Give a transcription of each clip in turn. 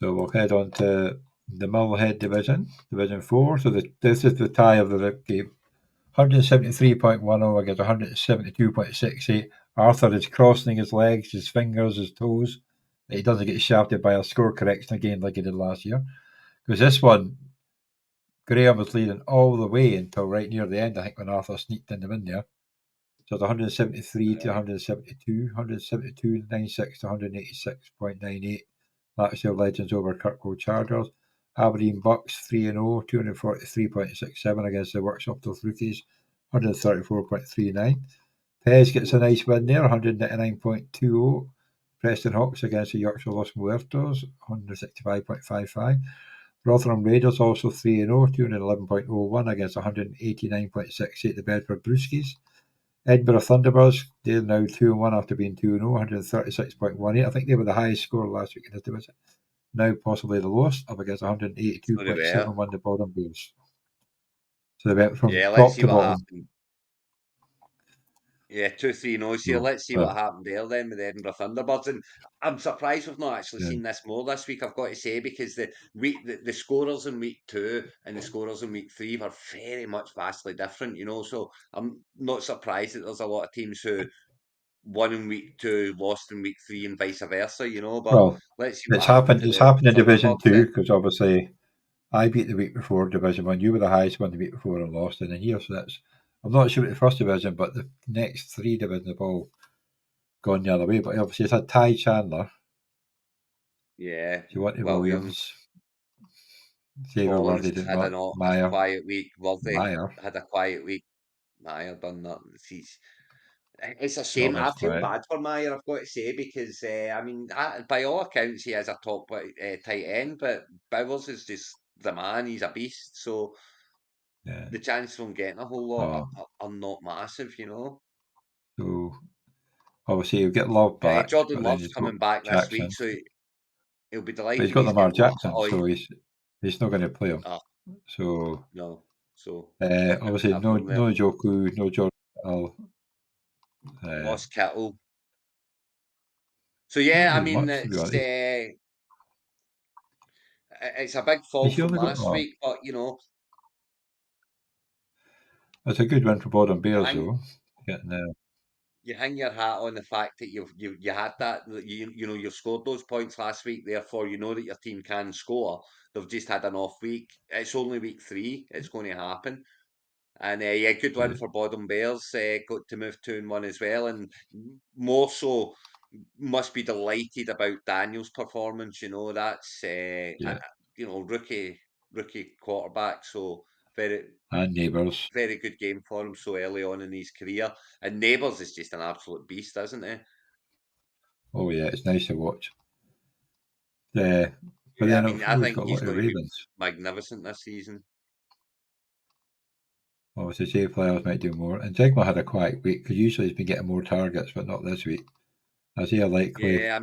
So we'll head on to the Mull Head Division, Division 4. So this is the tie of the game. 173.10 against 172.68. Arthur is crossing his legs, his fingers, his toes. He doesn't get shafted by a score correction again like he did last year. Because this one, Graham was leading all the way until right near the end, I think, when Arthur sneaked in the win there. So it's 173 to 172, 172.96 to 186.98. That's your Legends over Kirkwood Chargers. Aberdeen Bucks 3-0, 243.67 against the Workshop Tough Rookies, 134.39. Pez gets a nice win there, 199.20. Preston Hawks against the Yorkshire Los Muertos, 165.55. Rotherham Raiders also 3-0, 211.01 against 189.68 the Bedford Brewskis. Edinburgh Thunderbirds, they're now 2-1 after being 2-0, 136.18. I think they were the highest score last week in this division. Now possibly the lowest, up against 182.71 the bottom Bears. So they went from top to bottom. Happened. Yeah, 2-3-0 here. Let's see what happened there then with the Edinburgh Thunderbirds. And I'm surprised we've not actually seen this more this week, I've got to say, because the scorers in week 2 and the scorers in week 3 were very much vastly different, So I'm not surprised that there's a lot of teams who won in week 2, lost in week 3, and vice versa, But well, let's see it's happened in Division 2 because obviously I beat the week before Division 1. You were the highest one the week before and lost in here. So that's, I'm not sure about the first division, but the next 3 divisions have all gone the other way. But obviously it's had Ty Chandler. Yeah. Williams. Xavier Collins Worthy did had not. a quiet week. Worthy Meyer had a quiet week. Meyer done that. It's a shame. I feel bad for Meyer, I've got to say, because by all accounts, he is a top tight end, but Bowers is just the man. He's a beast. So the chances of him getting a whole lot are not massive, So obviously he'll get Love back. Jordan Love's coming back this week, so he'll be delighted. But he's got Lamar Jackson, so he's not going to play him. So no. So obviously no Joku, no Jordan. Lost Kittle. So yeah, it's a big fall from last week, but it's a good win for Bottom Bears, though. You hang your hat on the fact that you had that you scored those points last week. Therefore, you know that your team can score. They've just had an off week. It's only week 3. It's going to happen. And good win for Bottom Bears. Got to move 2-1 as well, and more so must be delighted about Daniel's performance. That's rookie quarterback. So and Neighbours, very good game for him so early on in his career. And Neighbours is just an absolute beast, isn't he? Oh yeah, it's nice to watch. But I think he's going to be magnificent this season. Obviously, Jay Flowers might do more. And Jigma had a quiet week because usually he's been getting more targets, but not this week. Is he likely? Yeah,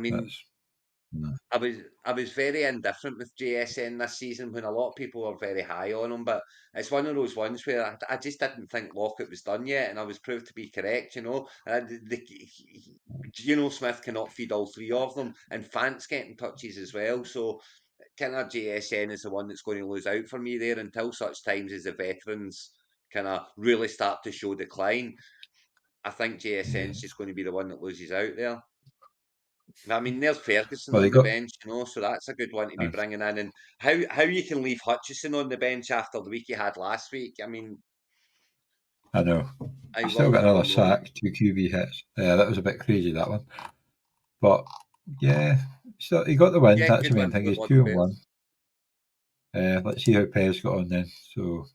I was very indifferent with JSN this season when a lot of people were very high on him, but it's one of those ones where I just didn't think Lockett was done yet, and I was proved to be correct. Smith cannot feed all 3 of them, and Fant's getting touches as well. So kind of JSN is the one that's going to lose out for me there until such times as the veterans kind of really start to show decline. I think JSN's just going to be the one that loses out there. There's Ferguson on the bench, so that's a good one to be bringing in. And how you can leave Hutchison on the bench after the week he had last week? I know. He still got another sack, 2 QB hits. Yeah, that was a bit crazy, that one. But yeah, so he got the win. That's the main thing. He's 2-1. Let's see how Pez got on then. So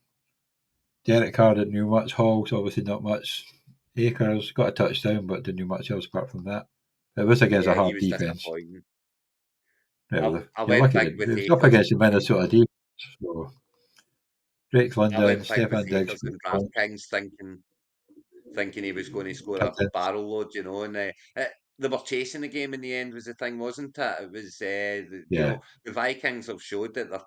Derek Carr didn't do much. Hall's obviously not much. Akers got a touchdown, but didn't do much else apart from that. It was against a hard defense. I went big with It was up against the Minnesota defense. So Drake London, Stefan Diggs, and DraftKings thinking he was going to score a barrel load, and they were chasing the game in the end was the thing, wasn't it? It was, the Vikings have showed that they're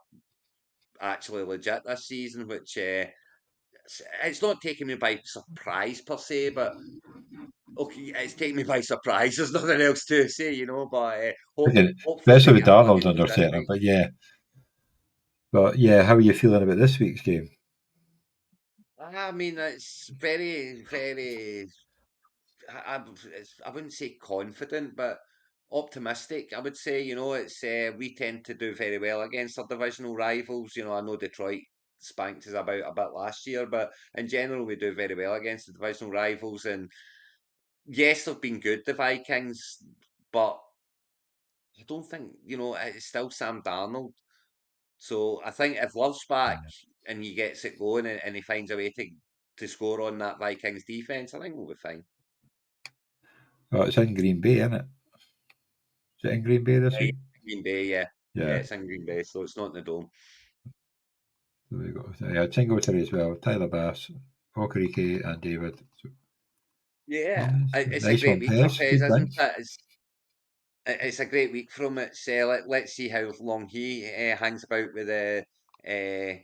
actually legit this season, which it's not taking me by surprise per se, but Okay, it's taken me by surprise. There's nothing else to say, but Okay, hopefully we especially with get a Darnold fucking under lose this center, week. but yeah. But yeah, how are you feeling about this week's game? I mean, it's very, very. I wouldn't say confident, but optimistic. I would say, it's we tend to do very well against our divisional rivals. I know Detroit spanked us about a bit last year, but in general, we do very well against the divisional rivals. And yes, they've been good, the Vikings, but I don't think, it's still Sam Darnold. So I think if Love's back and he gets it going and he finds a way to score on that Vikings defense, I think we'll be fine. Oh, it's in Green Bay, isn't it? Is it in Green Bay this Yeah, week? Green Bay, yeah. Yeah, Yeah. it's in Green Bay, so it's not in the dome. So we got Singletary as well, Tyler Bass, Okereke, and David. So, Yeah, yeah, it's a nice great one, week for Pez. Pez, Good isn't wins. it? It's a great week from it. So let's see how long he hangs about with uh,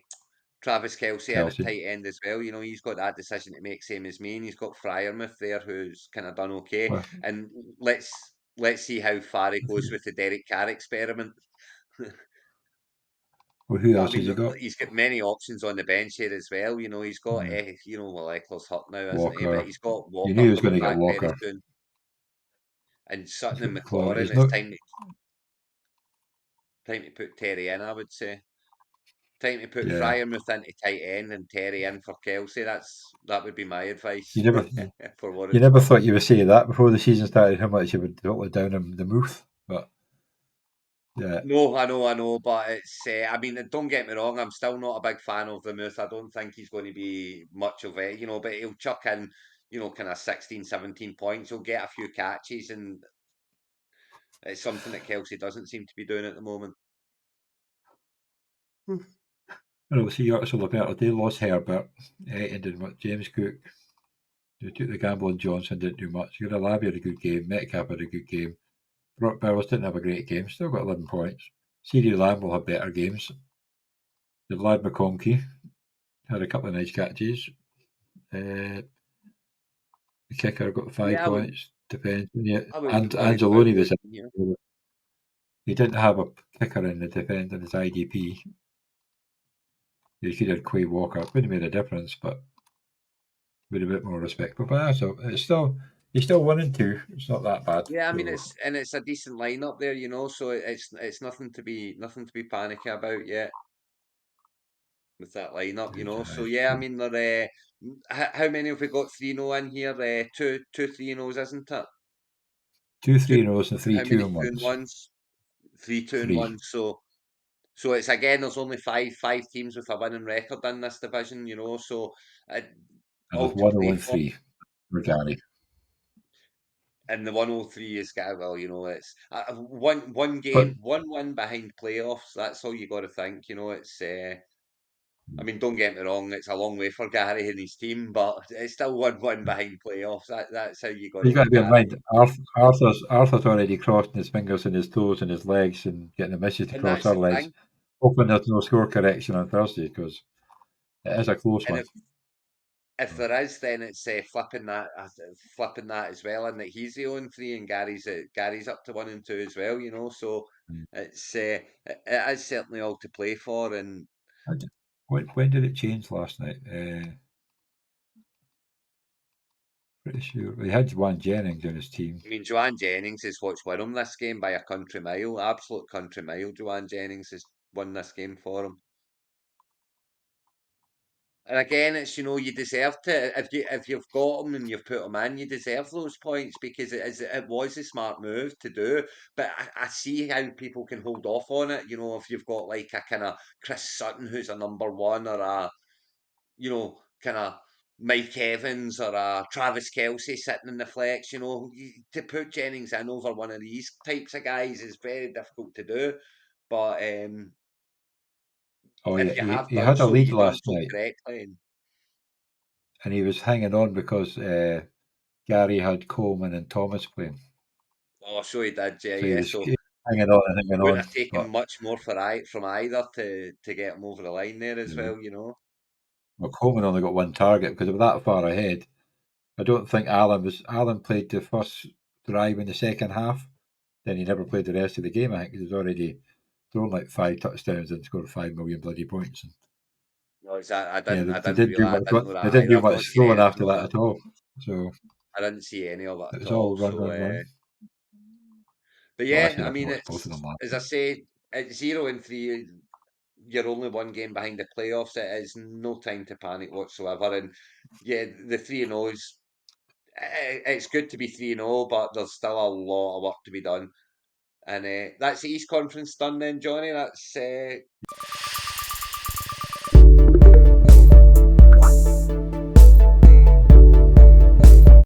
Travis Kelce in at Kelsey. tight end as well. He's got that decision to make, same as me, and he's got Fryermuth there, who's kind of done okay. Well, And let's see how far he goes with the Derek Carr experiment. who But I else has mean, he got? he's got many options on the bench here as well. He's got, Uh, well, Eckler's hurt now, isn't he? But Walker. he's got You knew Walker he was going coming to get back very Walker. soon, and He's Sutton got and McLaurin. McLaurin. He's It's not. time to put Terry in, I would say. Time to put Yeah. Fryermuth into tight end and Terry in for Kelsey. That would be my You advice never. for what You it's never worth. thought you would say that before the season started. How much you would totally down him the mouth, but yeah. No, I know, but I mean, don't get me wrong, I'm still not a big fan of the Moose. I don't think he's going to be much of it, but he'll chuck in, kind of 16, 17 points. He'll get a few catches, and it's something that Kelsey doesn't seem to be doing at the moment. And obviously, Yorkshire Alberta, they lost Herbert, and did much. James Cook, they took the gamble on Johnson, didn't do much. Lavi had a good game. Metcalf had a good game. Brock Bowers didn't have a great game, still got 11 points. CeeDee Lamb will have better games. The Vlad McConkey had a couple of nice catches. The kicker got 5 points. Depends. Yeah. I wouldn't And be worried about Angeloni was Wood here. he didn't have a kicker in the defence in his IDP. He could have Quay Walker. It wouldn't have made a difference, but with a bit more respectful. But so it's still he's still 1-2. It's not that bad. Yeah, I mean So it's a decent lineup there, so it's nothing to be panicky about yet with that lineup, So yeah, I mean they're how many have we got 3-0 in here? Two 3-0s, isn't it? two Two, 3-0s and three how two many and 2 and ones. 1s? Three 2 and 1s. Three. So it's again, there's only five teams with a winning record in this division, so uh, And there's all to play for. 1-0-3 for Gary. And the 103 is well, it's one But game, one win behind playoffs. That's all you got to think. It's. I mean, don't get me wrong, it's a long way for Gary and his team, but it's still one win behind playoffs. That's how you got to you got to look bear in at it. mind, Arthur's already crossing his fingers and his toes and his legs and getting the misses to And cross that's our the legs. thing. Hoping there's no score correction on Thursday because it is a close And one. if there is, then it's flipping that as well, and that he's the 0-3 and Gary's up to 1-2 as well. So Mm. it is certainly all to play for, and When did it change last night? Pretty sure he had Juan Jennings in his team. I mean, Joanne Jennings is what's won him this game by a country mile, absolute country mile. Joanne Jennings has won this game for him. And again, it's you deserve to if you've got him and you've put him in, you deserve those points because it was a smart move to do. But I see how people can hold off on it. If you've got like a kind of Chris Sutton who's a number one, or a kind of Mike Evans or a Travis Kelce sitting in the flex. To put Jennings in over one of these types of guys is very difficult to do. But Oh yeah, if you he, have he done had a so, lead you've done last so night, correctly. And and he was hanging on because Gary had Coleman and Thomas playing, oh, so he did, yeah, so he yeah. was So hanging on and hanging wouldn't on. have taken But much more from either to get him over the line there as yeah, well. well, Coleman only got one target because they were that far ahead. I don't think Alan played the first drive in the second half. Then he never played the rest of the game. I think he was already thrown like 5 touchdowns and scored 5 million bloody points. And No, I yeah, didn't. I they didn't didn't do realize. much. I didn't know They that didn't either. do I've not much seen throwing anything after of that it. at all. So I didn't see any of it it at was all. all run, So, run, run. but Well, yeah, actually, I I've mean, watched both of it's them last as I night. say, at 0-3, you're only one game behind the playoffs. It is no time to panic whatsoever. And yeah, the 3-0 is. It's good to be 3-0, but there's still a lot of work to be done. And that's the East Conference done then, Johnny. That's